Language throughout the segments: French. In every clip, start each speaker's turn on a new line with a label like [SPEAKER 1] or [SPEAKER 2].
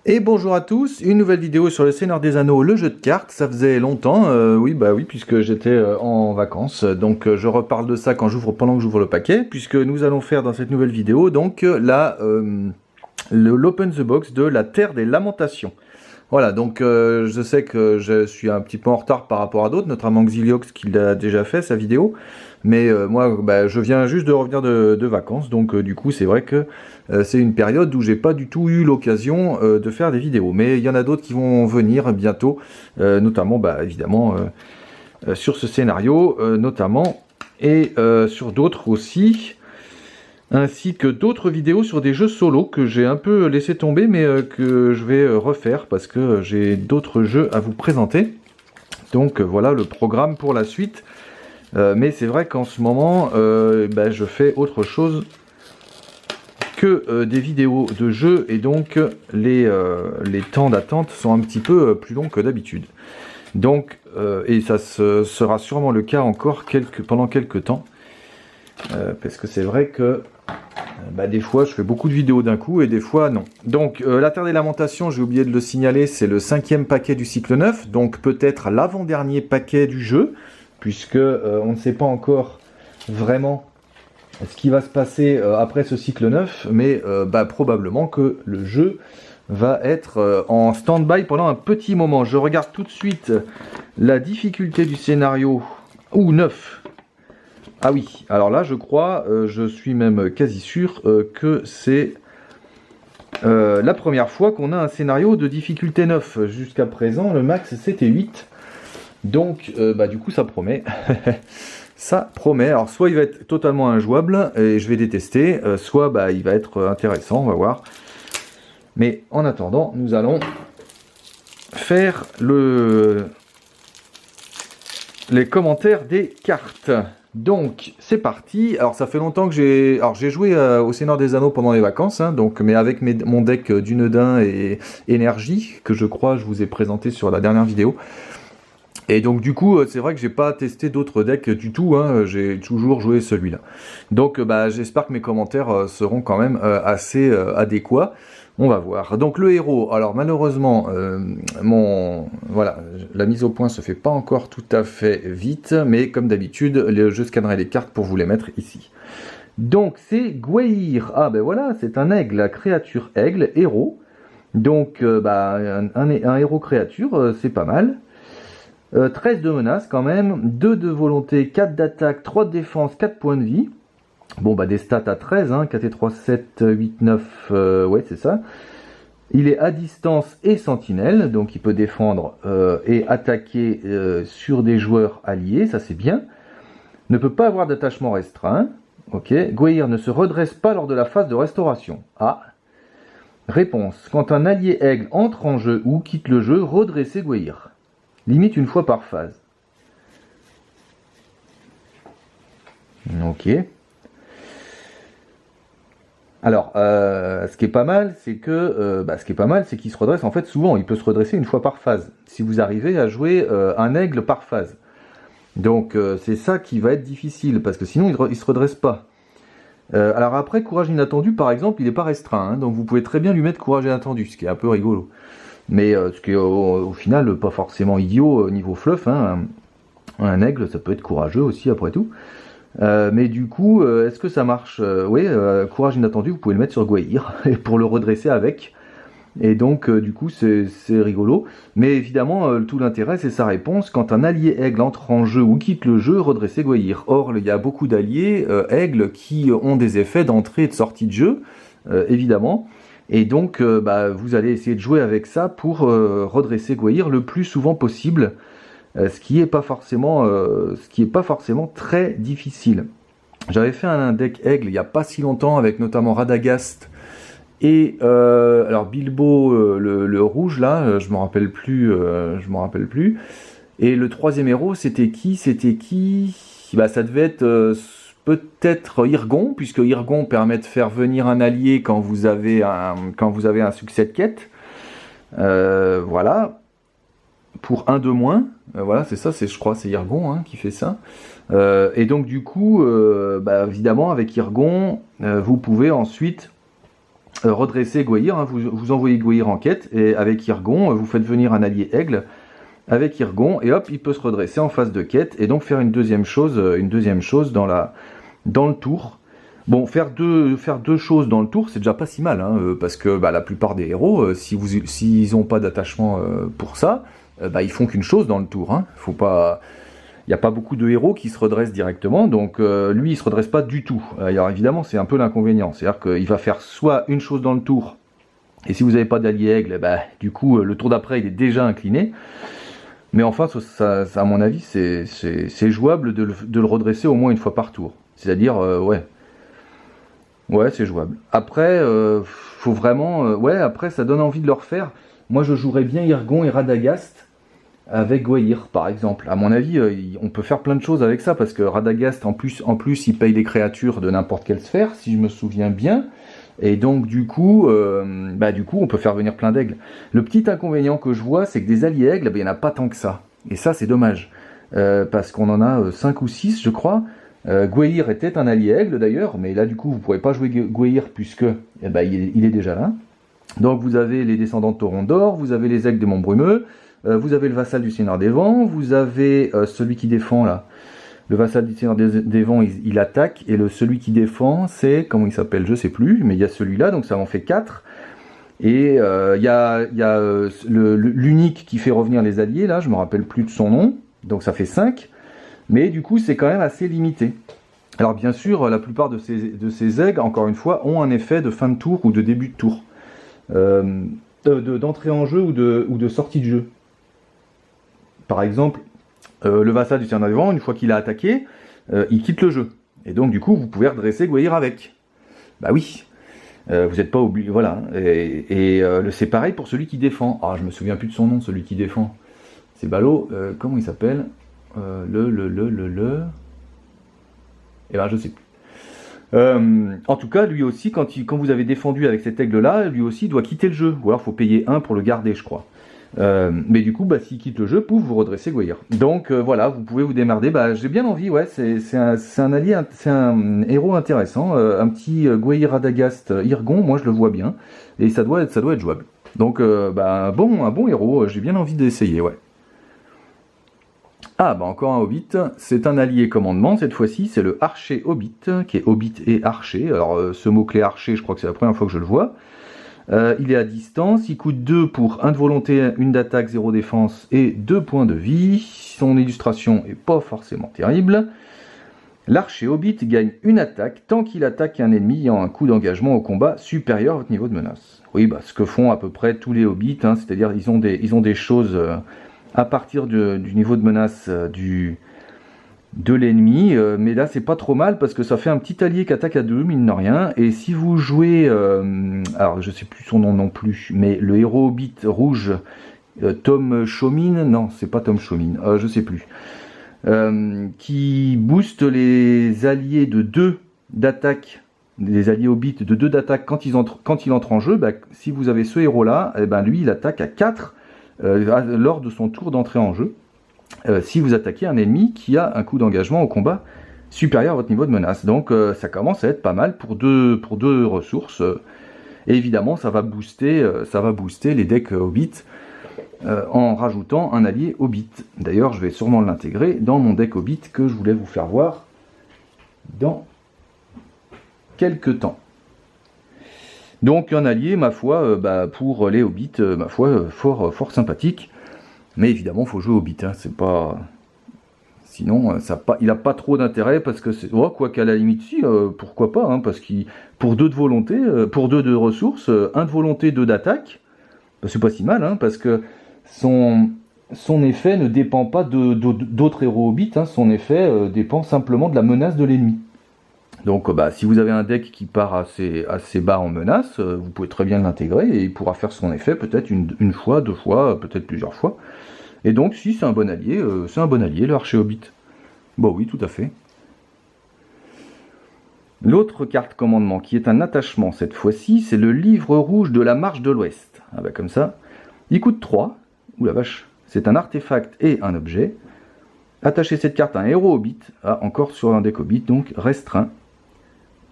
[SPEAKER 1] Et bonjour à tous, une nouvelle vidéo sur le Seigneur des Anneaux, le jeu de cartes. Ça faisait longtemps, oui, puisque j'étais en vacances. Donc je reparle de ça pendant que j'ouvre le paquet, puisque nous allons faire dans cette nouvelle vidéo donc l'Open the Box de la Terre des Lamentations. Voilà, donc je sais que je suis un petit peu en retard par rapport à d'autres, notamment Xiliox qui l'a déjà fait sa vidéo. Mais moi, je viens juste de revenir de vacances, donc du coup, c'est vrai que c'est une période où j'ai pas du tout eu l'occasion de faire des vidéos. Mais il y en a d'autres qui vont venir bientôt, notamment, évidemment, sur ce scénario, notamment, et sur d'autres aussi, ainsi que d'autres vidéos sur des jeux solo que j'ai un peu laissé tomber, mais que je vais refaire parce que j'ai d'autres jeux à vous présenter. Donc voilà le programme pour la suite. Mais c'est vrai qu'en ce moment, je fais autre chose que des vidéos de jeux, et donc les temps d'attente sont un petit peu plus longs que d'habitude. Donc, et ça sera sûrement le cas encore pendant quelques temps, parce que c'est vrai que des fois je fais beaucoup de vidéos d'un coup et des fois non. Donc la Terre des Lamentations, j'ai oublié de le signaler, c'est le 5e paquet du cycle 9, donc peut-être l'avant-dernier paquet du jeu, puisque on ne sait pas encore vraiment ce qui va se passer après ce cycle 9, mais probablement que le jeu va être en stand-by pendant un petit moment. Je regarde tout de suite la difficulté du scénario, ou 9. Ah oui, alors là je crois, je suis même quasi sûr que c'est la première fois qu'on a un scénario de difficulté 9. Jusqu'à présent, le max c'était 8. Donc, du coup, ça promet. Ça promet. Alors, soit il va être totalement injouable, et je vais détester, soit il va être intéressant, on va voir. Mais en attendant, nous allons faire les commentaires des cartes. Donc, c'est parti. Alors, ça fait longtemps que j'ai joué au Seigneur des Anneaux pendant les vacances, hein, mais avec mon deck Dunedain et Énergie, que je crois je vous ai présenté sur la dernière vidéo. Et donc du coup, c'est vrai que j'ai pas testé d'autres decks du tout, hein, j'ai toujours joué celui-là. Donc j'espère que mes commentaires seront quand même assez adéquats. On va voir. Donc le héros, alors malheureusement, la mise au point se fait pas encore tout à fait vite, mais comme d'habitude, je scannerai les cartes pour vous les mettre ici. Donc c'est Gwaihir. Ah ben voilà, c'est un aigle, la créature aigle, héros. Donc un héros créature, c'est pas mal. 13 de menace quand même, 2 de volonté, 4 d'attaque, 3 de défense, 4 points de vie. Bon des stats à 13, hein, 4 et 3, 7, 8, 9, ouais c'est ça. Il est à distance et sentinelle, donc il peut défendre et attaquer sur des joueurs alliés, ça c'est bien. Ne peut pas avoir d'attachement restreint. Ok. Gwaihir ne se redresse pas lors de la phase de restauration. Ah. Réponse. Quand un allié aigle entre en jeu ou quitte le jeu, redressez Gwaihir. Limite une fois par phase. Ok. Alors, ce qui est pas mal, c'est qu'il se redresse en fait souvent. Il peut se redresser une fois par phase. Si vous arrivez à jouer un aigle par phase. Donc c'est ça qui va être difficile, parce que sinon il se redresse pas. Alors après, courage inattendu, par exemple, il n'est pas restreint. Hein, donc vous pouvez très bien lui mettre courage inattendu, ce qui est un peu rigolo. Mais ce qui est au final pas forcément idiot niveau fluff, hein. Un aigle ça peut être courageux aussi après tout. Mais du coup, est-ce que ça marche? Oui, courage inattendu, vous pouvez le mettre sur Gwaihir pour le redresser avec. Et donc du coup c'est rigolo. Mais évidemment tout l'intérêt c'est sa réponse. Quand un allié aigle entre en jeu ou quitte le jeu, redressez Gwaihir. Or il y a beaucoup d'alliés aigles qui ont des effets d'entrée et de sortie de jeu, évidemment. Et donc vous allez essayer de jouer avec ça pour redresser Gwaihir le plus souvent possible, ce qui est pas forcément très difficile. J'avais fait un deck aigle il n'y a pas si longtemps avec notamment Radagast et alors Bilbo le rouge là, je m'en rappelle plus. Et le troisième héros c'était qui? Ça devait être peut-être Irgon, puisque Irgon permet de faire venir un allié quand vous avez un succès de quête. Voilà. Pour un de moins. Voilà, c'est ça, je crois, c'est Irgon hein, qui fait ça. Et donc du coup, évidemment, avec Irgon, vous pouvez ensuite redresser Gwaihir, hein, vous envoyez Gwaihir en quête, et avec Irgon, vous faites venir un allié aigle, avec Irgon, et hop, il peut se redresser en phase de quête, et donc faire une deuxième chose dans le tour. Bon, faire deux choses dans le tour, c'est déjà pas si mal, hein, parce que la plupart des héros, s'ils n'ont pas d'attachement pour ça, ils font qu'une chose dans le tour. Hein. Il n'y a pas beaucoup de héros qui se redressent directement, donc lui, il se redresse pas du tout. Alors évidemment, c'est un peu l'inconvénient, c'est-à-dire qu'il va faire soit une chose dans le tour, et si vous n'avez pas d'allié aigle, du coup, le tour d'après, il est déjà incliné. Mais enfin, ça, à mon avis, c'est jouable de le redresser au moins une fois par tour. C'est-à-dire, ouais, c'est jouable. Après, faut vraiment... après, ça donne envie de le refaire. Moi, je jouerais bien Irgon et Radagast avec Gwaihir, par exemple. À mon avis, on peut faire plein de choses avec ça, parce que Radagast, en plus, il paye des créatures de n'importe quelle sphère, si je me souviens bien. Et donc, du coup, on peut faire venir plein d'aigles. Le petit inconvénient que je vois, c'est que des alliés aigles, il n'y en a pas tant que ça. Et ça, c'est dommage. Parce qu'on en a 5 ou 6, je crois. Gwaihir était un allié aigle d'ailleurs, mais là du coup vous ne pourrez pas jouer Gwaihir puisque il est déjà là. Donc vous avez les descendants de Torondor, vous avez les aigles des monts brumeux, vous avez le vassal du Seigneur des Vents, vous avez celui qui défend là. Le vassal du Seigneur des Vents, il attaque, et celui qui défend, c'est, comment il s'appelle, je sais plus, mais il y a celui-là, donc ça en fait 4. Et il y a l'unique qui fait revenir les alliés, là, je me rappelle plus de son nom, donc ça fait 5. Mais du coup, c'est quand même assez limité. Alors bien sûr, la plupart de ces aigles, encore une fois, ont un effet de fin de tour ou de début de tour. D'entrée en jeu ou de sortie de jeu. Par exemple, le vassal du Seigneur des Vents, une fois qu'il a attaqué, il quitte le jeu. Et donc du coup, vous pouvez redresser Gwaihir avec. Bah oui, vous n'êtes pas obligé, voilà. Et c'est pareil pour celui qui défend. Ah, je me souviens plus de son nom, celui qui défend. C'est ballot, comment il s'appelle ? Je sais plus. En tout cas, lui aussi, quand vous avez défendu avec cet aigle-là, lui aussi doit quitter le jeu. Ou alors, il faut payer 1 pour le garder, je crois. Mais du coup, s'il quitte le jeu, pouf, vous redressez Gwaihir. Donc voilà, vous pouvez vous démerder. J'ai bien envie, ouais, c'est un allié, c'est un héros intéressant. Un petit Gwaihir Radagast Irgon, moi je le vois bien. Et ça doit être jouable. Donc, un bon héros, j'ai bien envie d'essayer, ouais. Ah, encore un Hobbit, c'est un allié commandement, cette fois-ci, c'est le archer Hobbit, qui est Hobbit et archer. Alors, ce mot-clé archer, je crois que c'est la première fois que je le vois. Il est à distance, il coûte 2 pour 1 de volonté, 1 d'attaque, 0 défense et 2 points de vie. Son illustration est pas forcément terrible. L'archer Hobbit gagne une attaque tant qu'il attaque un ennemi ayant un coût d'engagement au combat supérieur à votre niveau de menace. Oui, ce que font à peu près tous les Hobbits, hein, c'est-à-dire ils ont des choses... à partir du niveau de menace de l'ennemi, mais là c'est pas trop mal parce que ça fait un petit allié qui attaque à 2, mine de rien, et si vous jouez, alors je sais plus son nom non plus, mais le héros Hobbit rouge, Tom Chomin, non c'est pas Tom Chomin, je sais plus, qui booste les alliés de 2 d'attaque, les alliés Hobbit de 2 d'attaque quand il entre en jeu, si vous avez ce héros là, lui il attaque à 4 lors de son tour d'entrée en jeu, si vous attaquez un ennemi qui a un coût d'engagement au combat supérieur à votre niveau de menace. Donc ça commence à être pas mal pour deux ressources. Et évidemment, ça va booster les decks Hobbit en rajoutant un allié Hobbit. D'ailleurs, je vais sûrement l'intégrer dans mon deck Hobbit que je voulais vous faire voir dans quelques temps. Donc un allié, ma foi, pour les Hobbits, ma foi, fort sympathique. Mais évidemment, il faut jouer Hobbit, hein, c'est pas... Sinon, il n'a pas trop d'intérêt, parce que c'est... Oh, quoi qu'à la limite, si, pourquoi pas, hein, parce que pour 2 de volonté, pour 2 de ressources, 1 de volonté, 2 d'attaque, c'est pas si mal, hein, parce que son effet ne dépend pas d'autres héros Hobbit, hein, son effet dépend simplement de la menace de l'ennemi. Donc si vous avez un deck qui part assez bas en menace, vous pouvez très bien l'intégrer et il pourra faire son effet peut-être une fois, 2 fois, peut-être plusieurs fois. Et donc si c'est un bon allié, le archer Hobbit. Bon oui, tout à fait. L'autre carte commandement qui est un attachement cette fois-ci, c'est le livre rouge de la marche de l'Ouest. Ah comme ça. Il coûte 3. Ouh la vache. C'est un artefact et un objet. Attachez cette carte à un héros Hobbit. Ah, encore sur un deck Hobbit, donc restreint.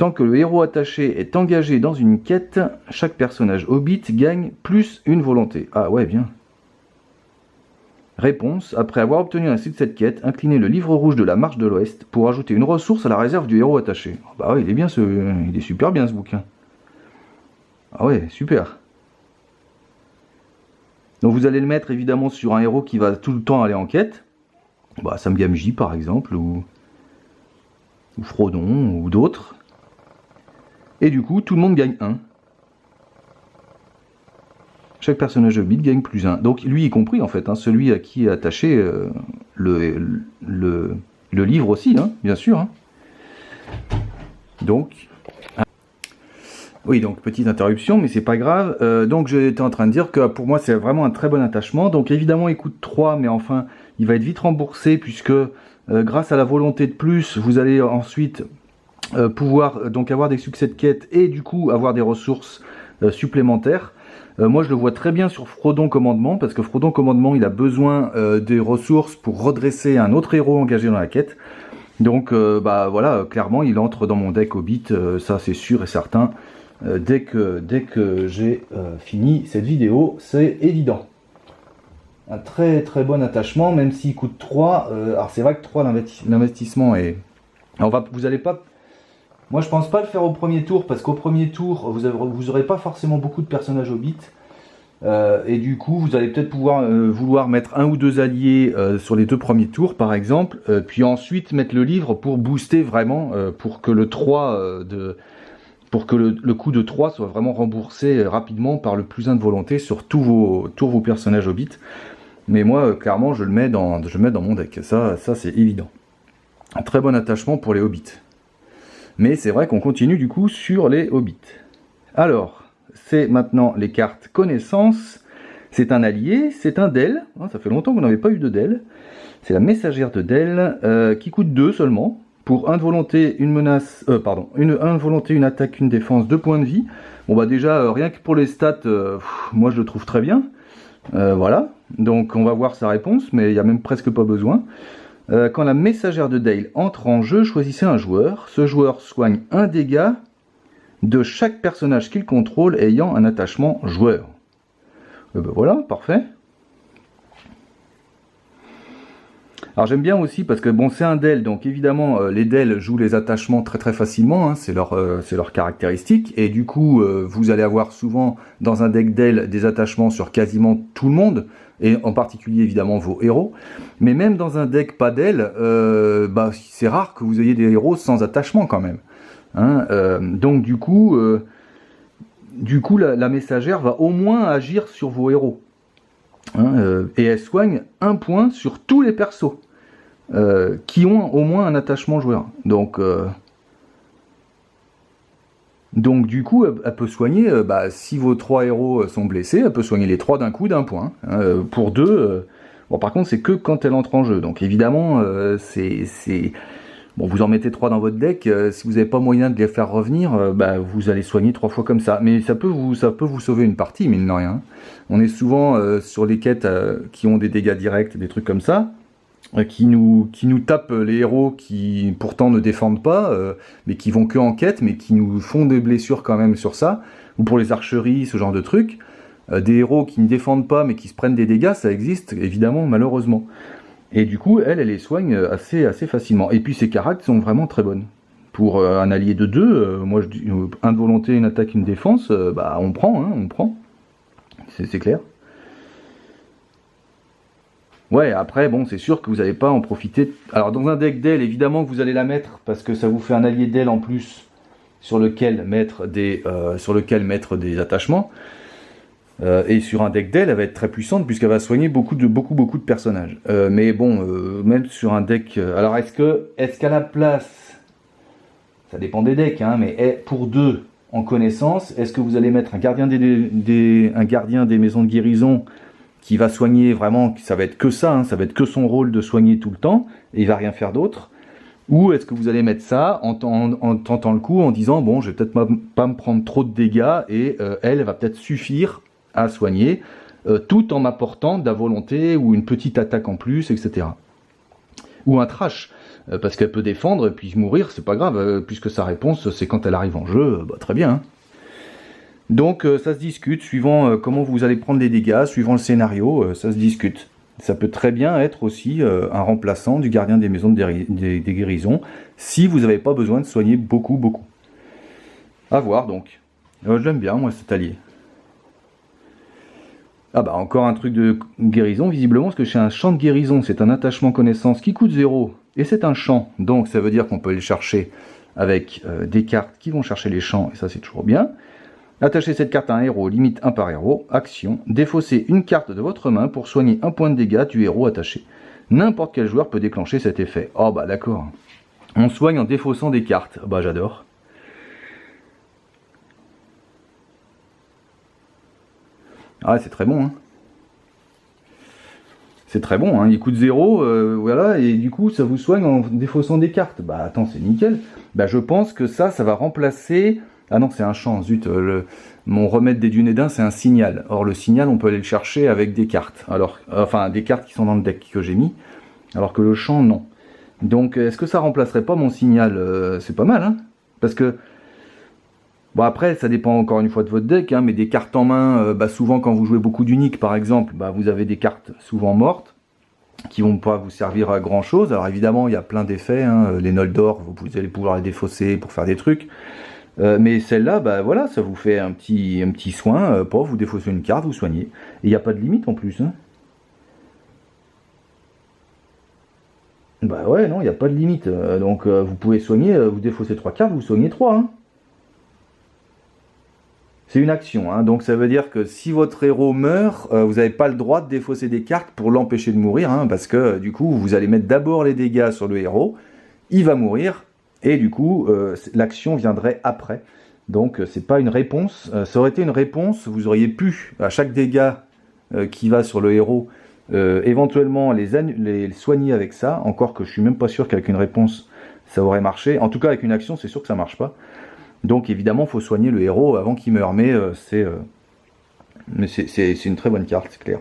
[SPEAKER 1] Tant que le héros attaché est engagé dans une quête, chaque personnage hobbit gagne plus une volonté. Ah ouais, bien. Réponse, après avoir obtenu ainsi de cette quête, inclinez le livre rouge de la Marche de l'Ouest pour ajouter une ressource à la réserve du héros attaché. Ah bah ouais, il est super bien ce bouquin. Ah ouais, super. Donc vous allez le mettre évidemment sur un héros qui va tout le temps aller en quête. Bah Sam Gamgee par exemple, ou Frodon, ou d'autres. Et du coup, tout le monde gagne 1. Chaque personnage hobbit gagne plus 1. Donc lui y compris en fait, hein, celui à qui est attaché le livre aussi, hein, bien sûr. Hein. Donc, oui, donc petite interruption, mais c'est pas grave. Donc j'étais en train de dire que pour moi c'est vraiment un très bon attachement. Donc évidemment il coûte 3, mais enfin il va être vite remboursé puisque grâce à la volonté de plus, vous allez ensuite pouvoir donc avoir des succès de quête et du coup avoir des ressources supplémentaires. Moi je le vois très bien sur Frodon Commandement, parce que Frodon Commandement il a besoin des ressources pour redresser un autre héros engagé dans la quête. Donc bah voilà, clairement il entre dans mon deck Hobbit, ça c'est sûr et certain. Dès que j'ai fini cette vidéo, c'est évident. Un très très bon attachement, même s'il coûte 3. Alors c'est vrai que 3 l'investissement est... Alors vous allez pas... Moi je pense pas le faire au premier tour, parce qu'au premier tour vous aurez pas forcément beaucoup de personnages Hobbit. Et du coup vous allez peut-être pouvoir vouloir mettre un ou deux alliés sur les 2 premiers tours par exemple, puis ensuite mettre le livre pour booster vraiment, pour que le 3 pour que le coût de 3 soit vraiment remboursé rapidement par le plus 1 de volonté sur tous vos personnages Hobbit. Mais moi clairement je le mets dans mon deck, ça c'est évident. Un très bon attachement pour les Hobbits. Mais c'est vrai qu'on continue du coup sur les Hobbits. Alors, c'est maintenant les cartes connaissances. C'est un allié, c'est un Del. Ça fait longtemps qu'on n'avait pas eu de Del. C'est la messagère de Del, qui coûte 2 seulement. Pour 1 de volonté, une menace... 1 de volonté, une attaque, une défense, 2 points de vie. Bon bah déjà, rien que pour les stats, moi je le trouve très bien. Voilà, donc on va voir sa réponse, mais il n'y a même presque pas besoin. Quand la messagère de Dale entre en jeu, choisissez un joueur. Ce joueur soigne un dégât de chaque personnage qu'il contrôle ayant un attachement joueur. Ben voilà, parfait. Alors j'aime bien aussi parce que bon c'est un Del, donc évidemment les Del jouent les attachements très très facilement, hein, c'est leur caractéristique, et du coup vous allez avoir souvent dans un deck Del des attachements sur quasiment tout le monde, et en particulier évidemment vos héros, mais même dans un deck pas Del, bah, c'est rare que vous ayez des héros sans attachement quand même. Hein, donc du coup la messagère va au moins agir sur vos héros. Hein, et elle soigne 1 point sur tous les persos qui ont au moins un attachement joueur. Donc du coup, elle peut soigner, si vos 3 héros sont blessés, elle peut soigner les 3 d'un coup d'1 point. Hein. Pour 2, bon, par contre, c'est que quand elle entre en jeu. Donc évidemment, bon, vous en mettez 3 dans votre deck, si vous n'avez pas moyen de les faire revenir, vous allez soigner 3 fois comme ça. Mais ça peut vous sauver une partie, mine de rien. On est souvent sur les quêtes qui ont des dégâts directs, des trucs comme ça, qui nous tapent les héros qui pourtant ne défendent pas, mais qui vont que en quête, mais qui nous font des blessures quand même sur ça, ou pour les archeries, ce genre de trucs. Des héros qui ne défendent pas, mais qui se prennent des dégâts, ça existe, évidemment, malheureusement. Et du coup, elle les soigne assez facilement. Et puis ses caractères sont vraiment très bonnes. Pour un allié de 2, moi je dis 1 de volonté, une attaque, une défense, on prend, hein, on prend. C'est clair. Ouais, après, bon, c'est sûr que vous n'allez pas en profiter. Alors, dans un deck d'elle, évidemment que vous allez la mettre, parce que ça vous fait un allié d'elle en plus, sur lequel mettre des attachements. Et sur un deck d'elle, elle va être très puissante, puisqu'elle va soigner beaucoup de personnages. Mais bon, même sur un deck... alors, est-ce qu'à la place... Ça dépend des decks, hein, mais pour 2 en connaissance, est-ce que vous allez mettre un gardien des maisons de guérison qui va soigner vraiment, ça va être que ça, hein, ça va être que son rôle de soigner tout le temps, et il va rien faire d'autre, ou est-ce que vous allez mettre ça en tentant le coup, en disant, bon, je vais peut-être pas me prendre trop de dégâts, et elle va peut-être suffire à soigner, tout en m'apportant de la volonté, ou une petite attaque en plus, etc. Ou un trash. parce qu'elle peut défendre et puis mourir, c'est pas grave, puisque sa réponse c'est quand elle arrive en jeu, bah, très bien. Hein. Donc ça se discute, suivant comment vous allez prendre les dégâts, suivant le scénario, ça se discute. Ça peut très bien être aussi un remplaçant du gardien des maisons des guérisons, si vous n'avez pas besoin de soigner beaucoup. À voir donc. Je l'aime bien moi cet allié. Ah bah encore un truc de guérison visiblement, parce que chez un champ de guérison, c'est un attachement connaissance qui coûte 0, et c'est un champ, donc ça veut dire qu'on peut aller chercher avec des cartes qui vont chercher les champs, et ça c'est toujours bien. Attachez cette carte à un héros, limite 1 par héros, action, défaussez une carte de votre main pour soigner un point de dégâts du héros attaché. N'importe quel joueur peut déclencher cet effet. Oh bah d'accord. On soigne en défaussant des cartes, bah j'adore. Ah c'est très bon hein. C'est très bon, hein. Il coûte 0, voilà, et du coup ça vous soigne en défaussant des cartes. Bah attends, c'est nickel. Bah je pense que ça va remplacer... Ah non, c'est un champ, zut, mon remède des Dunédain, c'est un signal. Or le signal, on peut aller le chercher avec des cartes. Alors, enfin, des cartes qui sont dans le deck que j'ai mis, alors que le champ, non. Donc, est-ce que ça remplacerait pas mon signal? C'est pas mal, hein. Parce que... Bon après, ça dépend encore une fois de votre deck, hein, mais des cartes en main, bah, souvent quand vous jouez beaucoup d'uniques par exemple, bah, vous avez des cartes souvent mortes, qui vont pas vous servir à grand chose. Alors évidemment, il y a plein d'effets, hein, les Noldor, vous allez pouvoir les défausser pour faire des trucs. Mais celle-là, bah voilà, ça vous fait un petit soin, vous défaussez une carte, vous soignez. Et il n'y a pas de limite en plus. Hein. Bah ouais, non, il n'y a pas de limite. Donc vous pouvez soigner, vous défaussez 3 cartes, vous soignez 3. Hein. C'est une action, hein, donc ça veut dire que si votre héros meurt, vous n'avez pas le droit de défausser des cartes pour l'empêcher de mourir, hein, parce que du coup, vous allez mettre d'abord les dégâts sur le héros, il va mourir, et du coup, l'action viendrait après. Donc c'est pas une réponse, ça aurait été une réponse, vous auriez pu, à chaque dégât qui va sur le héros, éventuellement les soigner avec ça, encore que je suis même pas sûr qu'avec une réponse, ça aurait marché. En tout cas, avec une action, c'est sûr que ça marche pas. Donc évidemment, il faut soigner le héros avant qu'il meure, mais c'est une très bonne carte, c'est clair.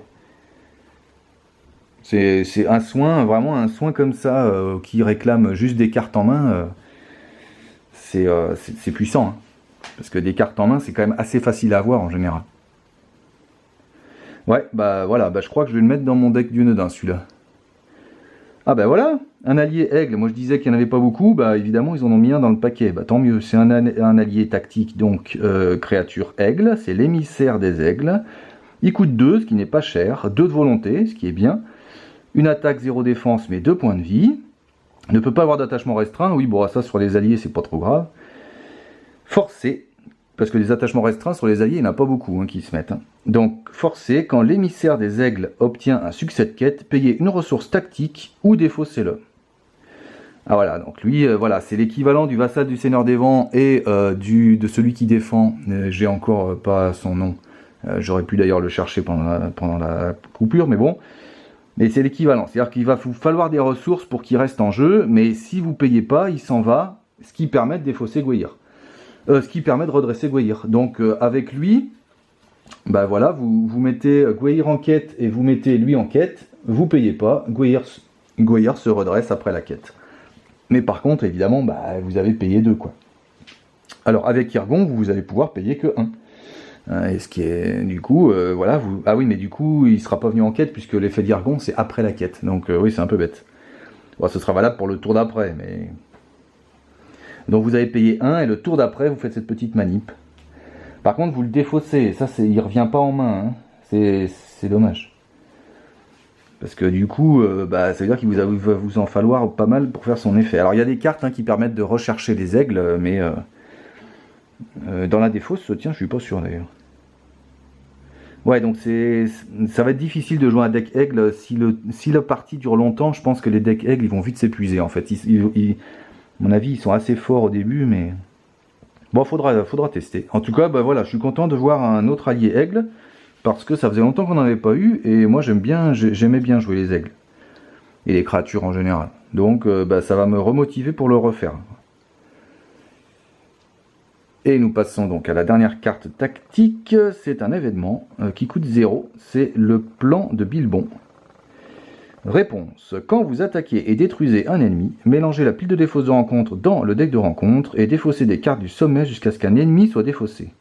[SPEAKER 1] C'est un soin, vraiment un soin comme ça, qui réclame juste des cartes en main, c'est puissant. Hein. Parce que des cartes en main, c'est quand même assez facile à avoir en général. Ouais, bah voilà, bah, je crois que je vais le mettre dans mon deck Dunédain, celui-là. Ah bah voilà, un allié aigle, moi je disais qu'il n'y en avait pas beaucoup, bah évidemment ils en ont mis un dans le paquet, bah tant mieux, c'est un allié tactique, donc créature aigle, c'est l'émissaire des aigles, il coûte 2, ce qui n'est pas cher, 2 de volonté, ce qui est bien, une attaque 0 défense mais 2 points de vie, ne peut pas avoir d'attachement restreint, oui bon ça sur les alliés c'est pas trop grave, forcé, parce que les attachements restreints sur les alliés, il n'y en a pas beaucoup hein, qui se mettent. Hein. Donc, forcé, quand l'émissaire des aigles obtient un succès de quête, payez une ressource tactique ou défaussez-le. Ah voilà, donc lui, voilà, c'est l'équivalent du vassal du Seigneur des Vents et de celui qui défend. J'ai encore pas son nom. J'aurais pu d'ailleurs le chercher pendant la coupure, mais bon. Mais c'est l'équivalent, c'est-à-dire qu'il va vous falloir des ressources pour qu'il reste en jeu, mais si vous payez pas, il s'en va, ce qui permet de défausser Gwaihir. Ce qui permet de redresser Gwaihir. Donc avec lui, bah voilà, vous mettez Gwaihir en quête et vous mettez lui en quête, vous payez pas, Gwaihir se redresse après la quête. Mais par contre, évidemment, bah, vous avez payé 2 quoi. Alors avec Irgon, vous allez pouvoir payer que 1. Et ce qui est, du coup, voilà, vous... Ah oui, mais du coup, il sera pas venu en quête puisque l'effet d'Irgon, c'est après la quête. Donc oui, c'est un peu bête. Bon, ce sera valable pour le tour d'après, mais... Donc vous avez payé 1 et le tour d'après vous faites cette petite manip. Par contre vous le défaussez, ça il revient pas en main, hein. C'est dommage. Parce que du coup, bah, ça veut dire qu'il va vous en falloir pas mal pour faire son effet. Alors il y a des cartes hein, qui permettent de rechercher les aigles, mais dans la défausse, tiens je suis pas sûr d'ailleurs. Ouais donc ça va être difficile de jouer un deck aigle, si la partie dure longtemps, je pense que les decks aigles ils vont vite s'épuiser en fait. À mon avis, ils sont assez forts au début, mais... Bon, faudra tester. En tout cas, bah voilà, je suis content de voir un autre allié aigle, parce que ça faisait longtemps qu'on n'en avait pas eu, et moi j'aimais bien jouer les aigles. Et les créatures en général. Donc, bah, ça va me remotiver pour le refaire. Et nous passons donc à la dernière carte tactique. C'est un événement qui coûte 0. C'est le plan de Bilbon. Réponse. Quand vous attaquez et détruisez un ennemi, mélangez la pile de défausse de rencontre dans le deck de rencontre et défaussez des cartes du sommet jusqu'à ce qu'un ennemi soit défaussé.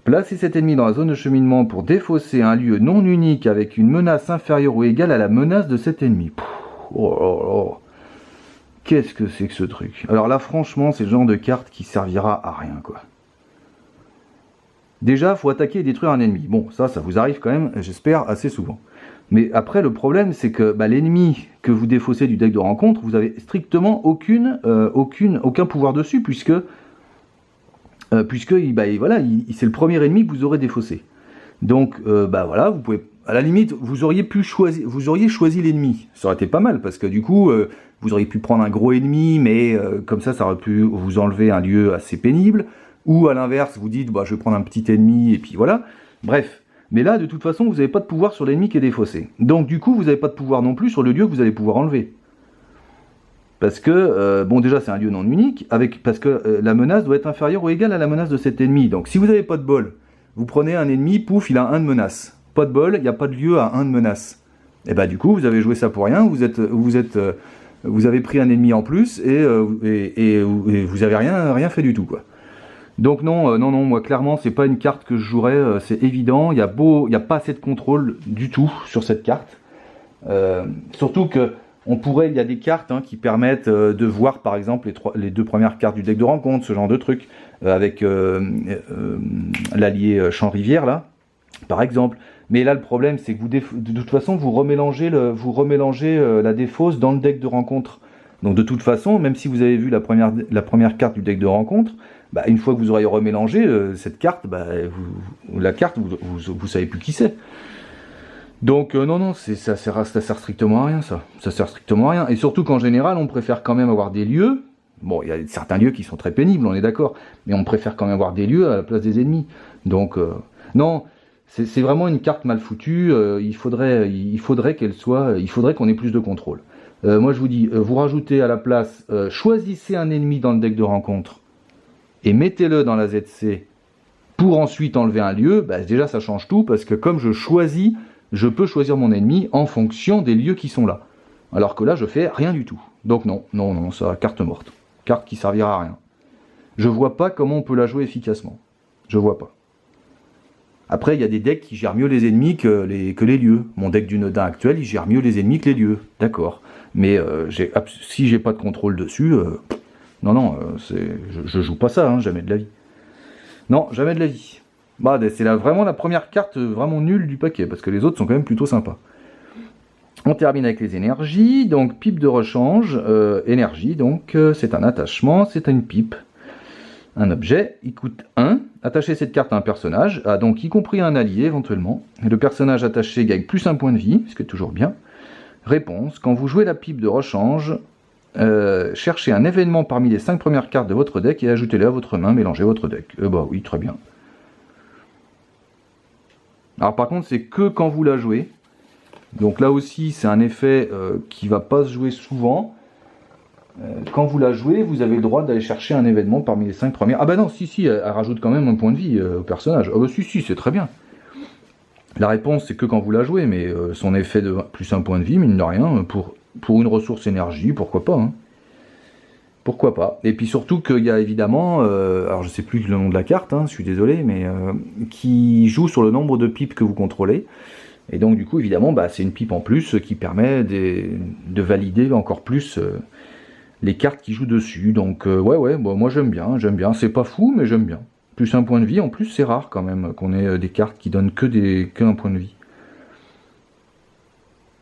[SPEAKER 1] Placez cet ennemi dans la zone de cheminement pour défausser un lieu non unique avec une menace inférieure ou égale à la menace de cet ennemi. Oh là là. Qu'est-ce que c'est que ce truc? Alors là, franchement, c'est le genre de carte qui servira à rien, quoi. Déjà, faut attaquer et détruire un ennemi. Bon, ça vous arrive quand même, j'espère, assez souvent. Mais après, le problème, c'est que l'ennemi que vous défaussez du deck de rencontre, vous avez strictement aucun pouvoir dessus, puisque voilà, c'est le premier ennemi que vous aurez défaussé. Donc, voilà, vous pouvez, à la limite, vous auriez choisi l'ennemi. Ça aurait été pas mal, parce que du coup, vous auriez pu prendre un gros ennemi, mais comme ça aurait pu vous enlever un lieu assez pénible. Ou à l'inverse, vous dites, je vais prendre un petit ennemi, et puis voilà. Bref. Mais là, de toute façon, vous n'avez pas de pouvoir sur l'ennemi qui est défaussé. Donc du coup, vous n'avez pas de pouvoir non plus sur le lieu que vous allez pouvoir enlever. Parce que, déjà, c'est un lieu non unique, parce que la menace doit être inférieure ou égale à la menace de cet ennemi. Donc si vous n'avez pas de bol, vous prenez un ennemi, pouf, il a 1 de menace. Pas de bol, il n'y a pas de lieu à 1 de menace. Et du coup, vous avez joué ça pour rien, vous avez pris un ennemi en plus, et vous n'avez rien fait du tout, quoi. Donc non, moi clairement c'est pas une carte que je jouerais, c'est évident, il y a pas assez de contrôle du tout sur cette carte. Surtout que il y a des cartes qui permettent de voir par exemple les 2 premières cartes du deck de rencontre, ce genre de truc, avec l'allié Champ-Rivière là, par exemple. Mais là le problème c'est que de toute façon vous remélangez la défausse dans le deck de rencontre. Donc de toute façon, même si vous avez vu la première carte du deck de rencontre, une fois que vous aurez remélangé cette carte, la carte, vous savez plus qui c'est. Donc non, ça sert strictement à rien, ça. Ça sert strictement à rien. Et surtout qu'en général, on préfère quand même avoir des lieux. Bon, il y a certains lieux qui sont très pénibles, on est d'accord. Mais on préfère quand même avoir des lieux à la place des ennemis. Donc non, c'est vraiment une carte mal foutue. Il faudrait qu'on ait plus de contrôle. Moi je vous dis, vous rajoutez à la place, choisissez un ennemi dans le deck de rencontre et mettez-le dans la ZC pour ensuite enlever un lieu, déjà ça change tout, parce que comme je peux choisir mon ennemi en fonction des lieux qui sont là. Alors que là je fais rien du tout. Donc non, ça, carte morte. Carte qui servira à rien. Je vois pas comment on peut la jouer efficacement. Je vois pas. Après, il y a des decks qui gèrent mieux les ennemis que les lieux. Mon deck du Nodin actuel, il gère mieux les ennemis que les lieux. D'accord. Mais si j'ai pas de contrôle dessus, je joue pas ça, jamais de la vie. Non, jamais de la vie. C'est vraiment la première carte vraiment nulle du paquet, parce que les autres sont quand même plutôt sympas. On termine avec les énergies. Donc, pipe de rechange. Énergie, donc, c'est un attachement, c'est une pipe. Un objet, il coûte 1. Attachez cette carte à un personnage, donc y compris un allié éventuellement. Le personnage attaché gagne plus 1 point de vie, ce qui est toujours bien. Réponse, quand vous jouez la pipe de rechange, cherchez un événement parmi les 5 premières cartes de votre deck et ajoutez-les à votre main, mélangez votre deck. Oui, très bien. Alors par contre, c'est que quand vous la jouez. Donc là aussi, c'est un effet qui va pas se jouer souvent. Quand vous la jouez, vous avez le droit d'aller chercher un événement parmi les 5 premières. Non, si, elle rajoute quand même un point de vie au personnage. Si, c'est très bien. La réponse, c'est que quand vous la jouez, mais son effet de plus 1 point de vie, mine de rien, pour une ressource énergie, pourquoi pas, Pourquoi pas. Et puis surtout qu'il y a évidemment, alors je sais plus le nom de la carte, je suis désolé, mais qui joue sur le nombre de pipes que vous contrôlez. Et donc du coup, évidemment, c'est une pipe en plus qui permet de valider encore plus les cartes qui jouent dessus. Donc moi j'aime bien. C'est pas fou, mais j'aime bien. Plus 1 point de vie, en plus c'est rare quand même qu'on ait des cartes qui donnent que 1 point de vie.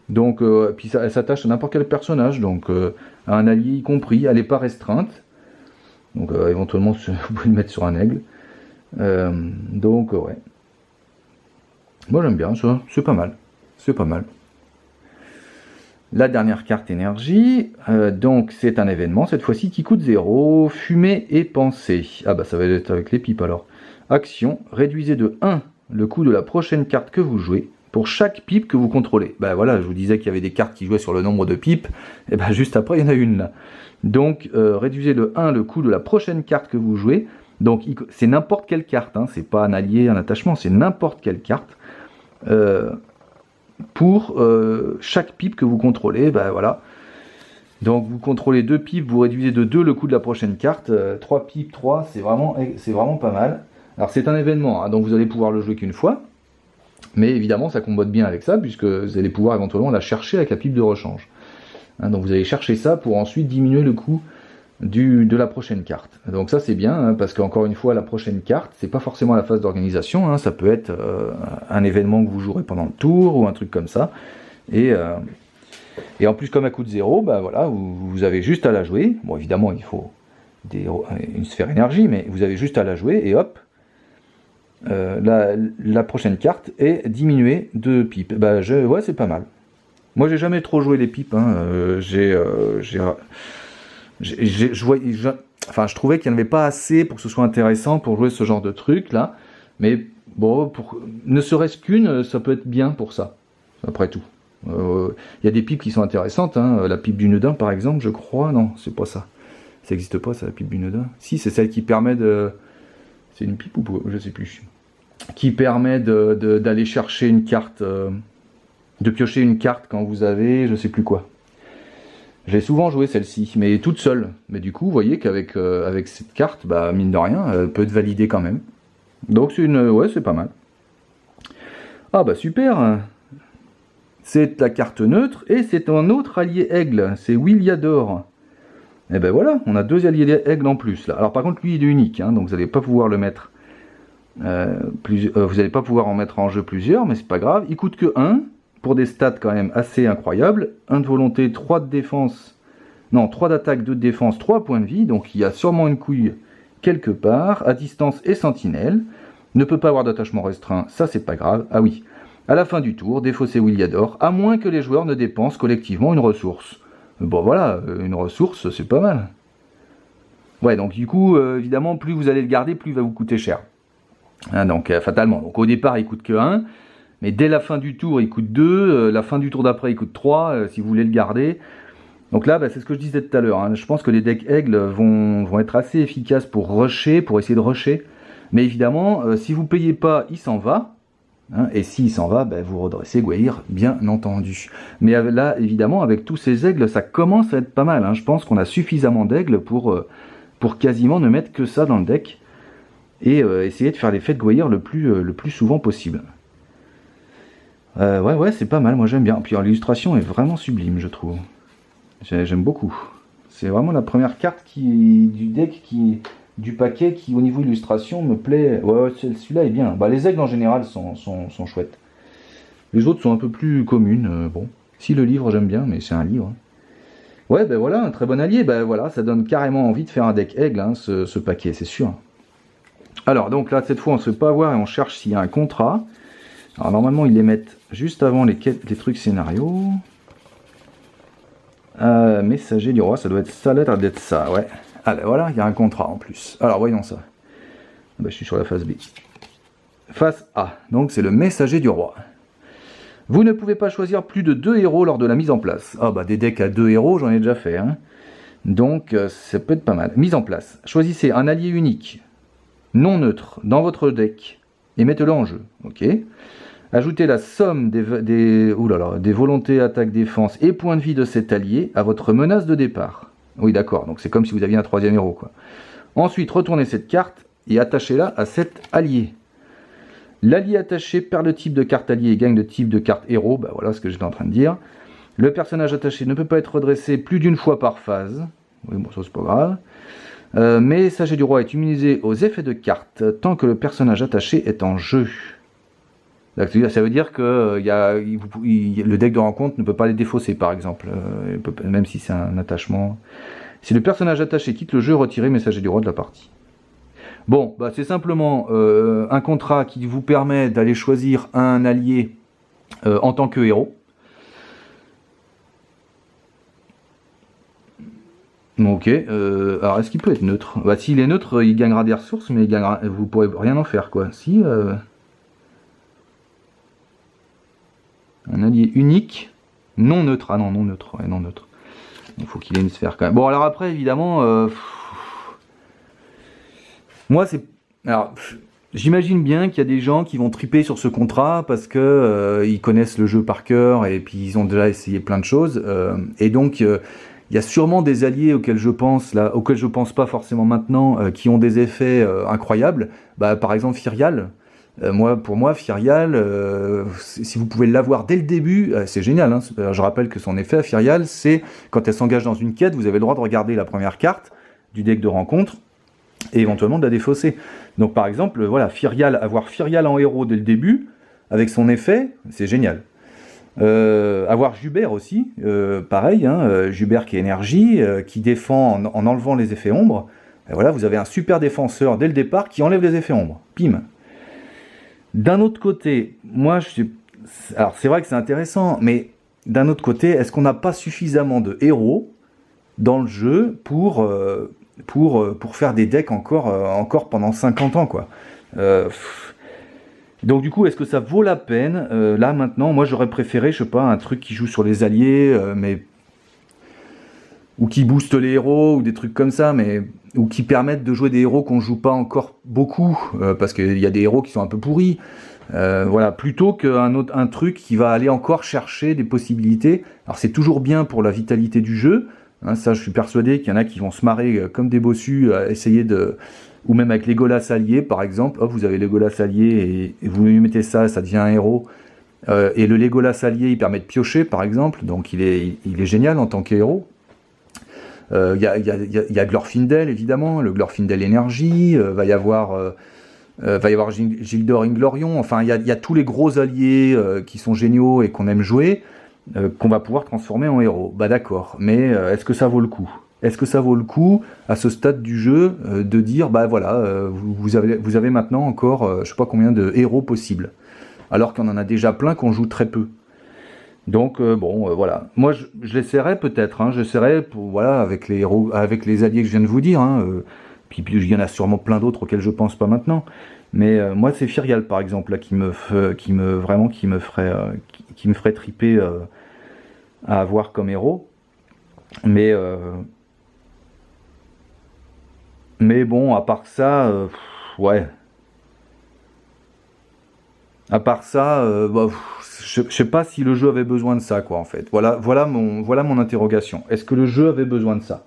[SPEAKER 1] Donc, puis elle s'attache à n'importe quel personnage, donc à un allié y compris, elle n'est pas restreinte. Donc éventuellement vous pouvez le mettre sur un aigle. Ouais. Moi j'aime bien ça, c'est pas mal. C'est pas mal. La dernière carte énergie, donc c'est un événement, cette fois-ci qui coûte 0, fumée et pensée. Ça va être avec les pipes alors. Action, réduisez de 1 le coût de la prochaine carte que vous jouez pour chaque pipe que vous contrôlez. Voilà, je vous disais qu'il y avait des cartes qui jouaient sur le nombre de pipes, et juste après il y en a une là. Donc réduisez de 1 le coût de la prochaine carte que vous jouez. Donc c'est n'importe quelle carte, c'est pas un allié, un attachement, c'est n'importe quelle carte. pour chaque pipe que vous contrôlez. Ben voilà. Donc vous contrôlez 2 pipes, vous réduisez de 2 le coût de la prochaine carte. 3 pipes, 3, c'est vraiment pas mal. Alors c'est un événement, hein, donc vous allez pouvoir le jouer qu'une fois. Mais évidemment ça combote bien avec ça, puisque vous allez pouvoir éventuellement la chercher avec la pipe de rechange. Hein, donc vous allez chercher ça pour ensuite diminuer le coût de la prochaine carte. Donc ça c'est bien, hein, parce qu'encore une fois la prochaine carte, c'est pas forcément la phase d'organisation, hein, ça peut être un événement que vous jouerez pendant le tour, ou un truc comme ça. Et en plus, comme elle coûte 0, bah voilà, vous avez juste à la jouer. Bon, évidemment, il faut une sphère énergie, mais vous avez juste à la jouer, et hop, la prochaine carte est diminuée de pipes. Bah, ouais, c'est pas mal. Moi, j'ai jamais trop joué les pipes. Hein. Je trouvais qu'il n'y en avait pas assez pour que ce soit intéressant pour jouer ce genre de truc, là. Mais bon, ne serait-ce qu'une, ça peut être bien pour ça, après tout. Y a des pipes qui sont intéressantes, hein. La pipe du Nedin par exemple, je crois, non, c'est pas ça. Ça n'existe pas, ça, la pipe du Nedin. Si, c'est celle qui permet de... C'est une pipe ou pas? Je sais plus. Qui permet d'aller chercher une carte, de piocher une carte quand vous avez, je sais plus quoi. J'ai souvent joué celle-ci, mais toute seule. Mais du coup, vous voyez qu'avec avec cette carte, bah, mine de rien, elle peut être validée quand même. Donc ouais, c'est pas mal. Ah bah super. C'est la carte neutre, et c'est un autre allié aigle, c'est Williador. Et ben voilà, on a 2 alliés aigle en plus là. Alors par contre lui il est unique, hein, donc vous n'allez pas pouvoir le mettre, vous n'allez pas pouvoir en mettre en jeu plusieurs, mais c'est pas grave. Il coûte que 1, pour des stats quand même assez incroyables. 1 de volonté, 3 de défense, non 3 d'attaque, 2 de défense, 3 points de vie, donc il y a sûrement une couille quelque part, à distance et sentinelle. Ne peut pas avoir d'attachement restreint, ça c'est pas grave. Ah oui. À la fin du tour, défausser Williador, à moins que les joueurs ne dépensent collectivement une ressource. Bon voilà, une ressource, c'est pas mal. Ouais, donc du coup, évidemment, plus vous allez le garder, plus il va vous coûter cher. Hein, donc, fatalement. Donc au départ, il coûte que 1, mais dès la fin du tour, il coûte 2, la fin du tour d'après, il coûte 3, si vous voulez le garder. Donc là, bah, c'est ce que je disais tout à l'heure. Hein. Je pense que les decks aigles vont être assez efficaces pour rusher, pour essayer de rusher. Mais évidemment, si vous payez pas, il s'en va. Hein, et s'il s'en va, ben vous redressez Gwaihir, bien entendu. Mais là, évidemment, avec tous ces aigles, ça commence à être pas mal. Hein. Je pense qu'on a suffisamment d'aigles pour quasiment ne mettre que ça dans le deck. Et essayer de faire l'effet de Gwaihir le plus souvent possible. Ouais, c'est pas mal, moi j'aime bien. Puis l'illustration est vraiment sublime, je trouve. J'aime beaucoup. C'est vraiment la première carte du deck du paquet qui, au niveau illustration, me plaît. Ouais, celui-là est bien. Bah, les aigles en général sont chouettes. Les autres sont un peu plus communes. Bon, si le livre j'aime bien, mais c'est un livre. Ouais, ben voilà, un très bon allié. Ben voilà, ça donne carrément envie de faire un deck aigle, hein, ce paquet, c'est sûr. Alors, donc là, cette fois, on se fait pas avoir et on cherche s'il y a un contrat. Alors, normalement, ils les mettent juste avant les trucs scénarios. Messager du roi, ça doit être ça, l'air d'être ça, ouais. Ah ben voilà, il y a un contrat en plus. Alors voyons ça. Ben, je suis sur la phase B. Phase A, donc c'est le messager du roi. Vous ne pouvez pas choisir plus de 2 héros lors de la mise en place. Ah bah des decks à 2 héros, j'en ai déjà fait. Hein. Donc ça peut être pas mal. Mise en place. Choisissez un allié unique, non neutre, dans votre deck, et mettez-le en jeu. Ok. Ajoutez la somme des volontés, attaque, défense et points de vie de cet allié à votre menace de départ. Oui, d'accord, donc c'est comme si vous aviez un 3e héros, quoi. Ensuite, retournez cette carte et attachez-la à cet allié. L'allié attaché perd le type de carte allié et gagne le type de carte héros. Bah voilà ce que j'étais en train de dire. Le personnage attaché ne peut pas être redressé plus d'une fois par phase. Oui, bon, ça c'est pas grave. Messager du roi est immunisé aux effets de cartes tant que le personnage attaché est en jeu. Ça veut dire que le deck de rencontre ne peut pas les défausser, par exemple, même si c'est un attachement. Si le personnage attaché quitte le jeu, retirez Messager du roi de la partie. Bon, bah, c'est simplement un contrat qui vous permet d'aller choisir un allié en tant que héros. Ok, alors est-ce qu'il peut être neutre? Bah, s'il est neutre, il gagnera des ressources, mais vous pourrez rien en faire, quoi. Si... Un allié unique, non neutre. Ah non, non neutre. Ouais, non neutre. Il faut qu'il ait une sphère quand même. Bon, alors après, évidemment, moi, c'est... Alors, J'imagine bien qu'il y a des gens qui vont triper sur ce contrat parce que ils connaissent le jeu par cœur et puis ils ont déjà essayé plein de choses. Et donc il y a sûrement des alliés auxquels je pense là, auxquels je pense pas forcément maintenant, qui ont des effets incroyables. Bah, par exemple Firial. Pour moi, Firial, si vous pouvez l'avoir dès le début, c'est génial. Hein. Je rappelle que son effet à Firial, c'est quand elle s'engage dans une quête, vous avez le droit de regarder la première carte du deck de rencontre et éventuellement de la défausser. Donc par exemple, voilà, avoir Firial en héros dès le début, avec son effet, c'est génial. Avoir Jubert aussi, pareil, hein, Jubert qui est énergie, qui défend en enlevant les effets ombres. Et voilà, vous avez un super défenseur dès le départ qui enlève les effets ombres. Pim. D'un autre côté, alors c'est vrai que c'est intéressant, mais d'un autre côté, est-ce qu'on n'a pas suffisamment de héros dans le jeu pour faire des decks encore pendant 50 ans, quoi. Donc du coup, est-ce que ça vaut la peine là maintenant? Moi, j'aurais préféré, je sais pas, un truc qui joue sur les alliés, mais ou qui booste les héros ou des trucs comme ça, mais ou qui permettent de jouer des héros qu'on joue pas encore beaucoup, parce qu'il y a des héros qui sont un peu pourris. Voilà, plutôt qu'un truc qui va aller encore chercher des possibilités. Alors c'est toujours bien pour la vitalité du jeu. Hein, ça, je suis persuadé qu'il y en a qui vont se marrer comme des bossus à essayer de... Ou même avec Legolas allié, par exemple. Hop, vous avez Legolas allié et vous lui mettez ça, ça devient un héros. Et le Legolas allié, il permet de piocher, par exemple. Donc il est génial en tant qu'héros. Il y a Glorfindel, évidemment. Le Glorfindel énergie. Va y avoir Gildor Inglorion. Enfin, il y a tous les gros alliés qui sont géniaux et qu'on aime jouer. Qu'on va pouvoir transformer en héros. Bah d'accord, mais est-ce que ça vaut le coup? Est-ce que ça vaut le coup, à ce stade du jeu, de dire, bah voilà, vous avez maintenant encore, je sais pas combien de héros possibles, alors qu'on en a déjà plein qu'on joue très peu. Donc bon, voilà. Moi, je l'essaierai peut-être, hein, j'essaierai voilà, avec les héros, avec les alliés que je viens de vous dire, hein, puis il y en a sûrement plein d'autres auxquels je pense pas maintenant. Mais moi, c'est Firial, par exemple, là, qui me ferait triper à avoir comme héros. Mais bon, à part ça, ouais. À part ça, bah, je sais pas si le jeu avait besoin de ça, quoi, en fait. Voilà mon interrogation. Est-ce que le jeu avait besoin de ça?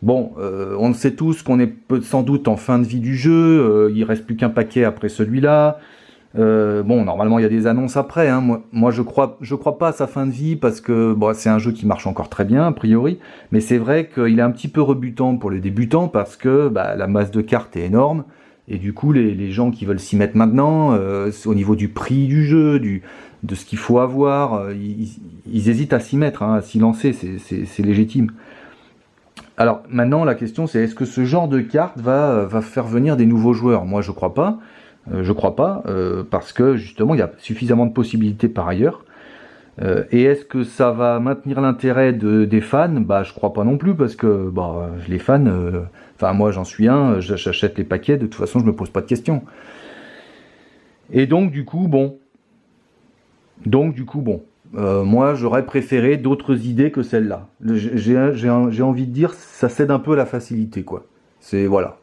[SPEAKER 1] Bon, on sait tous qu'on est sans doute en fin de vie du jeu. Il reste plus qu'un paquet après celui-là. Bon, normalement, il y a des annonces après. Hein. Moi, je crois pas à sa fin de vie parce que bon, c'est un jeu qui marche encore très bien, a priori. Mais c'est vrai qu'il est un petit peu rebutant pour les débutants parce que bah, la masse de cartes est énorme. Et du coup, les gens qui veulent s'y mettre maintenant, au niveau du prix du jeu, de ce qu'il faut avoir, ils hésitent à s'y mettre, hein, à s'y lancer. C'est légitime. Alors maintenant, la question c'est est-ce que ce genre de carte va faire venir des nouveaux joueurs? Moi, je crois pas. Parce que justement, il y a suffisamment de possibilités par ailleurs. Et est-ce que ça va maintenir l'intérêt des fans? Bah, je crois pas non plus, parce que bah, les fans, enfin moi j'en suis un, j'achète les paquets, de toute façon je me pose pas de questions. Et donc du coup, bon. Moi j'aurais préféré d'autres idées que celle-là. J'ai envie de dire, ça cède un peu à la facilité, quoi. Voilà.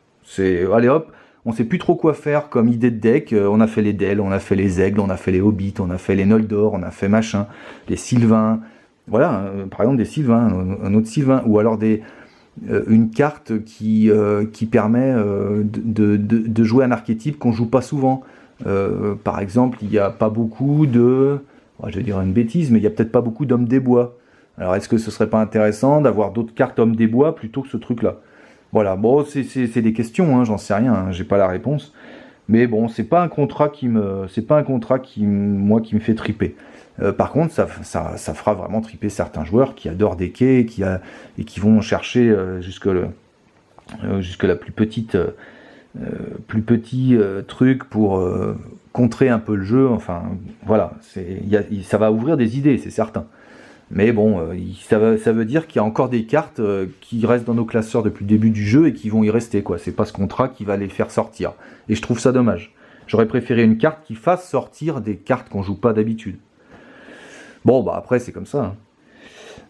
[SPEAKER 1] Allez hop, on sait plus trop quoi faire comme idée de deck. On a fait les Dell, on a fait les Aigles, on a fait les Hobbits, on a fait les Noldor, on a fait machin, les Sylvains. Voilà, par exemple des Sylvains, un autre Sylvain, ou alors une carte qui permet de jouer un archétype qu'on joue pas souvent. Par exemple, il n'y a pas beaucoup je vais dire une bêtise, mais il n'y a peut-être pas beaucoup d'hommes des bois. Alors est-ce que ce serait pas intéressant d'avoir d'autres cartes hommes des bois plutôt que ce truc-là? Voilà, bon, c'est des questions, hein, j'en sais rien, hein, j'ai pas la réponse. Mais bon, c'est pas un contrat qui me fait triper. Par contre, ça fera vraiment triper certains joueurs qui adorent des quais et qui vont chercher jusque la plus petite truc pour contrer un peu le jeu. Enfin, voilà, ça va ouvrir des idées, c'est certain. Mais bon, ça veut dire qu'il y a encore des cartes qui restent dans nos classeurs depuis le début du jeu et qui vont y rester, quoi. C'est pas ce contrat qui va les faire sortir. Et je trouve ça dommage. J'aurais préféré une carte qui fasse sortir des cartes qu'on joue pas d'habitude. Bon, bah après, c'est comme ça. Hein.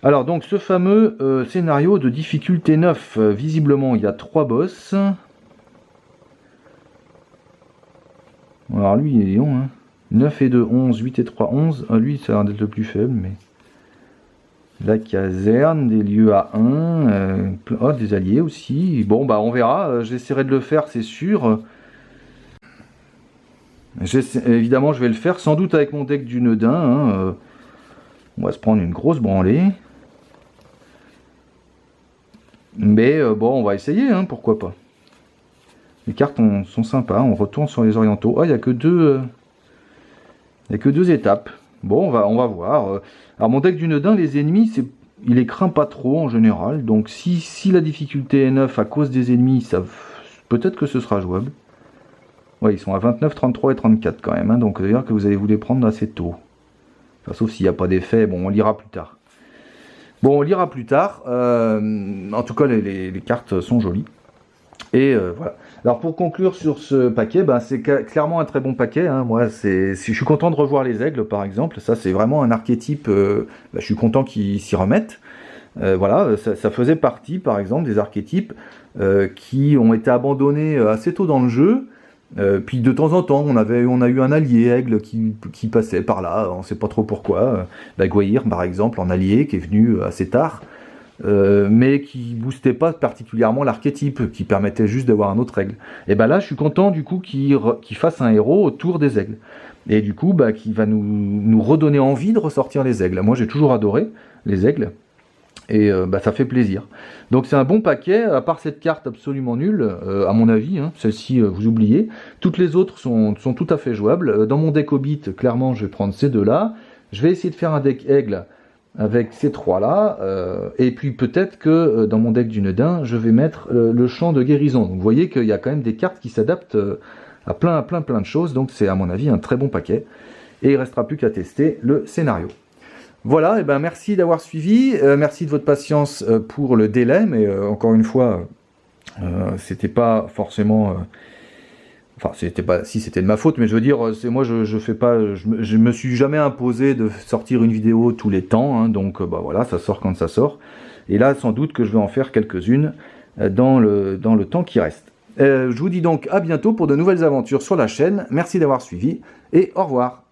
[SPEAKER 1] Alors, donc, ce fameux scénario de difficulté 9. Visiblement, il y a 3 boss. Alors lui, il est long, hein. 9 et 2, 11, 8 et 3, 11. Ah, lui, ça a l'air d'être le plus faible, mais... La caserne, des lieux à 1, oh, des alliés aussi. Bon, bah on verra, j'essaierai de le faire, c'est sûr. Évidemment, je vais le faire, sans doute avec mon deck du Neudin. Hein. On va se prendre une grosse branlée. Mais bon, on va essayer, hein, pourquoi pas. Les cartes sont sympas, on retourne sur les orientaux. Ah, il n'y a que deux... Il n'y a que 2 étapes. Bon, on va voir. Alors mon deck du Neudin, les ennemis, il les craint pas trop en général. Donc si la difficulté est 9 à cause des ennemis, peut-être que ce sera jouable. Ouais, ils sont à 29, 33 et 34 quand même. Hein, donc c'est-à-dire que vous allez vous les prendre assez tôt. Enfin, sauf s'il n'y a pas d'effet, bon, on lira plus tard. Bon, on lira plus tard. En tout cas, les cartes sont jolies. Et voilà. Alors pour conclure sur ce paquet, ben, c'est clairement un très bon paquet. Hein. Moi, je suis content de revoir les aigles, par exemple. Ça, c'est vraiment un archétype. Je suis content qu'ils s'y remettent. Voilà, ça faisait partie, par exemple, des archétypes qui ont été abandonnés assez tôt dans le jeu. Puis de temps en temps, on a eu un allié aigle qui passait par là. On ne sait pas trop pourquoi. Gwaihir, par exemple, en allié, qui est venu assez tard. Mais qui boostait pas particulièrement l'archétype, qui permettait juste d'avoir un autre aigle. Et ben là, je suis content du coup qu'il fasse un héros autour des aigles. Et du coup, qui va nous redonner envie de ressortir les aigles. Moi, j'ai toujours adoré les aigles. Et ça fait plaisir. Donc c'est un bon paquet, à part cette carte absolument nulle, à mon avis, hein, celle-ci vous oubliez. Toutes les autres sont tout à fait jouables. Dans mon deck Hobbit, clairement, je vais prendre ces deux-là. Je vais essayer de faire un deck aigle avec ces trois-là, et puis peut-être que dans mon deck du Neudin, je vais mettre le champ de guérison. Donc vous voyez qu'il y a quand même des cartes qui s'adaptent à plein de choses, donc c'est à mon avis un très bon paquet. Et il ne restera plus qu'à tester le scénario. Voilà, et ben merci d'avoir suivi, merci de votre patience pour le délai, mais encore une fois, c'était pas forcément... Enfin, c'était de ma faute, mais je veux dire, moi, je fais pas, je me suis jamais imposé de sortir une vidéo tous les temps, hein, donc voilà, ça sort quand ça sort. Et là, sans doute que je vais en faire quelques-unes dans le temps qui reste. Je vous dis donc à bientôt pour de nouvelles aventures sur la chaîne. Merci d'avoir suivi et au revoir.